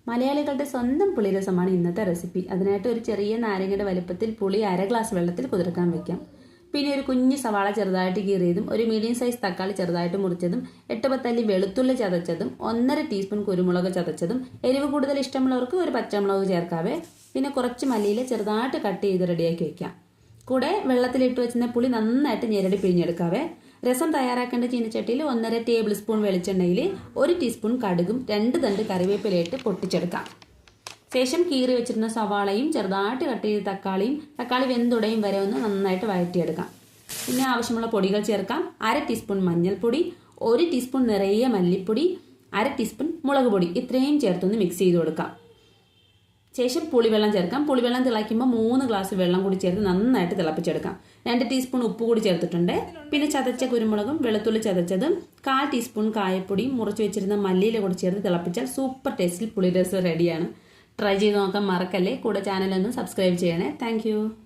മലയാളികളുടെ സ്വന്തം പുളിരസമാണ് ഇന്നത്തെ റെസിപ്പി. അതിനായിട്ട് ഒരു ചെറിയ നാരങ്ങയുടെ വലുപ്പത്തിൽ പുളി 1/2 ഗ്ലാസ് വെള്ളത്തിൽ കുതിർക്കാൻ വെക്കാം. പിന്നെ ഒരു കുഞ്ഞു സവാള ചെറുതായിട്ട് കീറിയതും, ഒരു മീഡിയം സൈസ് തക്കാളി ചെറുതായിട്ട് മുറിച്ചതും, 8-10 അല്ലി വെളുത്തുള്ളി ചതച്ചതും, 1.5 ടീസ്പൂൺ കുരുമുളക് ചതച്ചതും, എരിവ് കൂടുതൽ ഇഷ്ടമുള്ളവർക്ക് ഒരു പച്ചമുളക് ചേർക്കാവേ. പിന്നെ കുറച്ച് മല്ലിയില ചെറുതായിട്ട് കട്ട് ചെയ്ത് റെഡിയാക്കി വെക്കാം. കൂടെ വെള്ളത്തിലിട്ട് വെച്ചിരുന്ന പുളി നന്നായിട്ട് ഞെരടി പിഴിഞ്ഞെടുക്കാവേ. രസം തയ്യാറാക്കേണ്ട ചീനച്ചട്ടിയിൽ 1.5 ടേബിൾ സ്പൂൺ വെളിച്ചെണ്ണയിൽ 1 ടീസ്പൂൺ കടുകും 2 തണ്ട് കറിവേപ്പിലയിട്ട് പൊട്ടിച്ചെടുക്കാം. ശേഷം കീറി വെച്ചിരുന്ന സവാളയും ചെറുതായിട്ട് കട്ട് ചെയ്ത് തക്കാളി വെന്തുടയും വരെ ഒന്ന് നന്നായിട്ട് വഴറ്റിയെടുക്കാം. പിന്നെ ആവശ്യമുള്ള പൊടികൾ ചേർക്കാം. 1/2 ടീസ്പൂൺ മഞ്ഞൾപ്പൊടി, 1 ടീസ്പൂൺ നിറയെ മല്ലിപ്പൊടി, 1/2 ടീസ്പൂൺ മുളക് പൊടി, ഇത്രയും ചേർത്തൊന്ന് മിക്സ് ചെയ്ത് കൊടുക്കാം. ശേഷം പുളിവെള്ളം ചേർക്കാം. പുളിവെള്ളം തിളയ്ക്കുമ്പോൾ 3 ഗ്ലാസ് വെള്ളം കൂടി ചേർത്ത് നന്നായിട്ട് തിളപ്പിച്ചെടുക്കാം. 2 ടീസ്പൂൺ ഉപ്പ് കൂടി ചേർത്തിട്ടുണ്ട്. പിന്നെ ചതച്ച കുരുമുളകും വെളുത്തുള്ളി ചതച്ചതും 1/4 ടീസ്പൂൺ കായപ്പൊടിയും മുറിച്ച് വെച്ചിരുന്ന മല്ലിയില കൂടി ചേർത്ത് തിളപ്പിച്ചാൽ സൂപ്പർ ടേസ്റ്റിൽ പുളിരസം റെഡിയാണ്. ട്രൈ ചെയ്ത് നോക്കാൻ മറക്കല്ലേ. കൂടെ ചാനലൊന്ന് സബ്സ്ക്രൈബ് ചെയ്യണേ. താങ്ക്